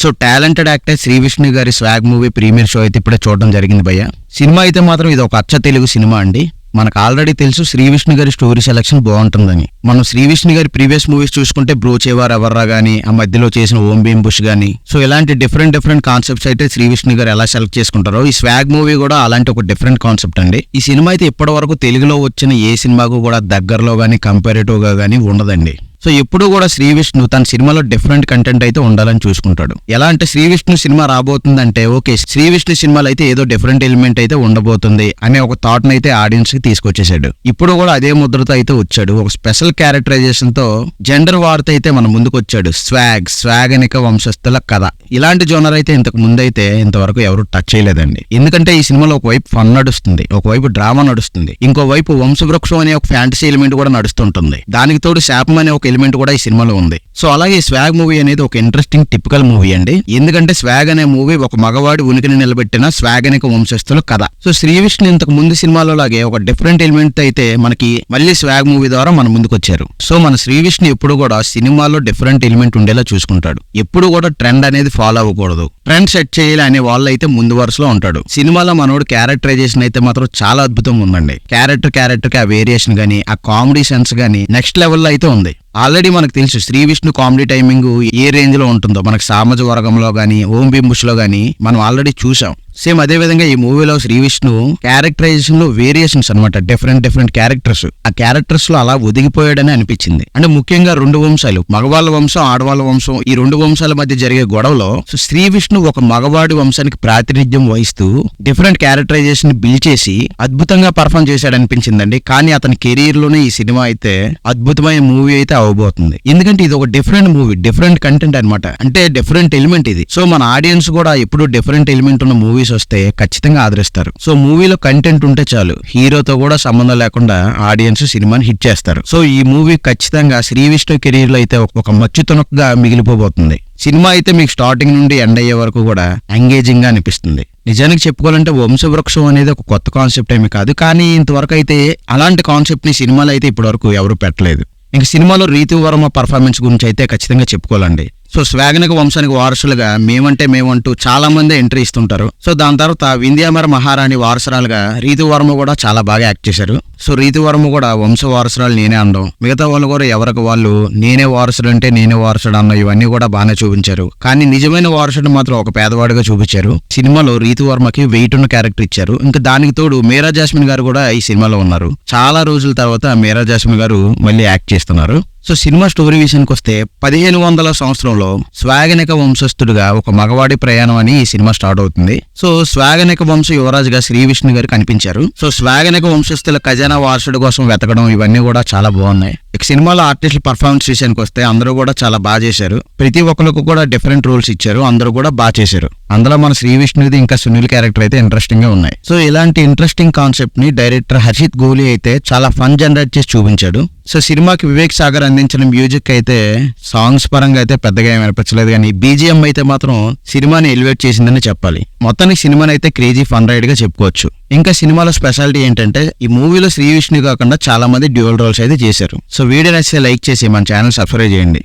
So talented actor Shri Vishnu గారి swag movie premiere show అయితే ఇప్పుడే చూడడం జరిగింది భయ్య. సినిమా అయితే మాత్రం ఇది ఒక అచ్చ తెలుగు సినిమా అండి. మనకు ఆల్రెడీ తెలుసు శ్రీ విష్ణు గారి స్టోరీ సెలక్షన్ బాగుంటుందని. మనం శ్రీ విష్ణు గారి ప్రీవియస్ మూవీస్ చూసుకుంటే బ్రోచేవార్ ఎవర్రా గానీ, ఆ మధ్యలో చేసిన ఓం భీమ్ బుష్ గానీ, సో ఇలాంటి డిఫరెంట్ కాన్సెప్ట్స్ అయితే శ్రీ విష్ణు గారు ఎలా సెలెక్ట్ చేసుకుంటారో ఈ స్వాగ్ మూవీ కూడా అలాంటి ఒక డిఫరెంట్ కాన్సెప్ట్ అండి. ఈ సినిమా అయితే ఇప్పటి వరకు తెలుగులో వచ్చిన ఏ సినిమాకు కూడా దగ్గరలో గానీ కంపారేటివ్ గా గానీ ఉండదండి. సో ఎప్పుడు కూడా శ్రీ విష్ణు తన సినిమాలో డిఫరెంట్ కంటెంట్ అయితే ఉండాలని చూసుకుంటాడు. ఎలా అంటే శ్రీ విష్ణు సినిమా రాబోతుందంటే ఓకే శ్రీ విష్ణు సినిమాలో అయితే ఏదో డిఫరెంట్ ఎలిమెంట్ అయితే ఉండబోతుంది అనే ఒక థాట్ అయితే ఆడియన్స్ కి తీసుకొచ్చేసాడు. ఇప్పుడు కూడా అదే ముద్రతో అయితే వచ్చాడు. ఒక స్పెషల్ క్యారెక్టరైజేషన్ తో జెండర్ వార్త అయితే మన ముందుకు వచ్చాడు. స్వాగనిక వంశస్థుల కథ. ఇలాంటి జోనర్ అయితే ఇంతకు ముందైతే ఇంతవరకు ఎవరు టచ్ చేయలేదండి. ఎందుకంటే ఈ సినిమాలో ఒకవైపు ఫన్ నడుస్తుంది, ఒకవైపు డ్రామా నడుస్తుంది, ఇంకోవైపు వంశవృక్షం అనే ఒక ఫ్యాంటసీ ఎలిమెంట్ కూడా నడుస్తుంటుంది. దానికి తోడు శాపం అనే ఒక ఎలిమెంట్ కూడా ఈ సినిమాలో ఉంది. సో అలాగే స్వాగ్ మూవీ అనేది ఒక ఇంట్రెస్టింగ్ టిపికల్ మూవీ అండి. ఎందుకంటే స్వాగ్ అనే మూవీ ఒక మగవాడి ఉనికిని నిలబెట్టిన స్వాగనిక వంశస్థుల కథ. సో శ్రీ విష్ణు ఇంతకు ముందు సినిమాలో లాగే ఒక డిఫరెంట్ ఎలిమెంట్ అయితే మనకి మళ్ళీ స్వాగ్ మూవీ ద్వారా మన ముందుకు వచ్చారు. సో మన శ్రీ విష్ణు ఎప్పుడు కూడా సినిమాలో డిఫరెంట్ ఎలిమెంట్ ఉండేలా చూసుకుంటాడు. ఎప్పుడు కూడా ట్రెండ్ అనేది ఫాలో అవ్వకూడదు, ట్రెండ్ సెట్ చేయాలి అనే వాళ్ళు అయితే ముందు వరుసలో ఉంటాడు. సినిమాలో మనోడు క్యారెక్టరైజేషన్ అయితే మాత్రం చాలా అద్భుతంగా ఉందండి. క్యారెక్టర్ కి ఆ వేరియేషన్ గానీ, ఆ కామెడీ సెన్స్ గానీ నెక్స్ట్ లెవెల్లో అయితే ఉంది. ఆల్రెడీ మనకు తెలుసు శ్రీ విష్ణు కామెడీ టైమింగ్ ఏ రేంజ్ లో ఉంటుందో. మనకు సామాజ వర్గంలో గానీ, ఓం భీమ్ బుష్ లో గానీ మనం ఆల్రెడీ చూసాం. సేమ్ అదే విధంగా ఈ మూవీలో శ్రీ విష్ణు క్యారెక్టరైజేషన్ లో వేరియేషన్స్ అనమాట. Different characters. ఆ క్యారెక్టర్స్ లో అలా ఒదిగిపోయాడని అనిపించింది. అంటే ముఖ్యంగా రెండు వంశాలు, మగవాళ్ళ వంశం, ఆడవాళ్ళ వంశం, ఈ రెండు వంశాల మధ్య జరిగే గొడవలో శ్రీ విష్ణు ఒక మగవాడి వంశానికి ప్రాతినిధ్యం వహిస్తూ డిఫరెంట్ క్యారెక్టరైజేషన్ బిల్డ్ చేసి అద్భుతంగా పర్ఫామ్ చేశాడు అనిపించిందండి. కానీ అతని కెరీర్ లోనే ఈ సినిమా అయితే అద్భుతమైన మూవీ అయితే అవబోతుంది. ఎందుకంటే ఇది ఒక డిఫరెంట్ మూవీ, డిఫరెంట్ కంటెంట్ అనమాట. అంటే డిఫరెంట్ ఎలిమెంట్ ఇది. సో మన ఆడియన్స్ కూడా ఎప్పుడు డిఫరెంట్ ఎలిమెంట్ ఉన్న మూవీస్ వస్తే ఖచ్చితంగా ఆదరిస్తారు. సో మూవీలో కంటెంట్ ఉంటే చాలు, హీరోతో కూడా సంబంధం లేకుండా ఆడియన్స్ సినిమాని హిట్ చేస్తారు. సో ఈ మూవీ ఖచ్చితంగా శ్రీ విష్ణు కెరీర్ లో అయితే ఒక మచ్చుతునకగా మిగిలిపోబోతుంది. సినిమా అయితే మీకు స్టార్టింగ్ నుండి ఎండ్ అయ్యే వరకు కూడా ఎంగేజింగ్ గా అనిపిస్తుంది. నిజానికి చెప్పుకోవాలంటే వంశవృక్షం అనేది ఒక కొత్త కాన్సెప్ట్ ఏమి కాదు, కానీ ఇంతవరకు అయితే అలాంటి కాన్సెప్ట్ ని సినిమాలో అయితే ఇప్పటి వరకు ఎవరు పెట్టలేదు. ఇంక సినిమాలో రీతు వర్మ పర్ఫార్మెన్స్ గురించి అయితే ఖచ్చితంగా చెప్పుకోవాలండి. సో స్వాగనిక వంశానికి వారసులుగా మేమంటూ చాలా మంది ఎంట్రీ ఇస్తుంటారు. సో దాని తర్వాత వింధ్యామర మహారాణి వారసురాలుగా రీతు వర్మ కూడా చాలా బాగా యాక్ట్ చేశారు. సో రీతు వర్మ కూడా వంశ వారసురాలు నేనే అనడం, మిగతా వాళ్ళు కూడా ఎవరికి వాళ్ళు నేనే వారసుడు అంటే నేనే వారసుడు అన్న ఇవన్నీ కూడా బాగానే చూపించారు. కానీ నిజమైన వారసుడు మాత్రం ఒక పేదవాడిగా చూపించారు. సినిమాలో రీతు వర్మకి వెయిట్ ఉన్న క్యారెక్టర్ ఇచ్చారు. ఇంకా దానికి తోడు మీరా జాస్మిన్ గారు కూడా ఈ సినిమాలో ఉన్నారు. చాలా రోజుల తర్వాత మీరా జాస్మిన్ గారు మళ్ళీ యాక్ట్ చేస్తున్నారు. సో సినిమా స్టోరీ విషయానికి వస్తే 1500 సంవత్సరంలో స్వాగనిక వంశస్థుడుగా ఒక మగవాడి ప్రయాణం అని ఈ సినిమా స్టార్ట్ అవుతుంది. సో స్వాగనిక వంశ యువరాజుగా శ్రీ విష్ణు గారు కనిపించారు. సో స్వాగనిక వంశస్థుల ఖజానా వారసుడు కోసం వెతకడం ఇవన్నీ కూడా చాలా బాగున్నాయి. ఇక సినిమాలో ఆర్టిస్టుల పర్ఫార్మెన్స్ విషయానికి వస్తే అందరూ కూడా చాలా బాగా చేశారు. ప్రతి ఒక్కరికి కూడా డిఫరెంట్ రోల్స్ ఇచ్చారు, అందరూ కూడా బాగా చేశారు. అందులో మన శ్రీ విష్ణుది ఇంకా సునీల్ క్యారెక్టర్ అయితే ఇంట్రెస్టింగ్ గా ఉన్నాయి. సో ఇలాంటి ఇంట్రెస్టింగ్ కాన్సెప్ట్ ని డైరెక్టర్ హర్షిత్ గోలీ అయితే చాలా ఫన్ జనరేట్ చేసి చూపించాడు. సో సినిమాకి వివేక్ సాగర్ అందించిన మ్యూజిక్ అయితే సాంగ్స్ పరంగా అయితే పెద్దగా ఏమి అనిపించలేదు, కానీ బీజిఎం అయితే మాత్రం సినిమాని ఎలివేట్ చేసిందని చెప్పాలి. మొత్తానికి సినిమాని అయితే క్రేజీ ఫన్ రైడ్ గా చెప్పుకోవచ్చు. ఇంకా సినిమాలో స్పెషాలిటీ ఏంటంటే ఈ మూవీలో శ్రీ విష్ణు కాకుండా చాలా మంది డ్యూయల్ రోల్స్ అయితే చేశారు. సో వీడియో నచ్చితే లైక్ చేసి మన ఛానల్ సబ్స్క్రైబ్ చేయండి.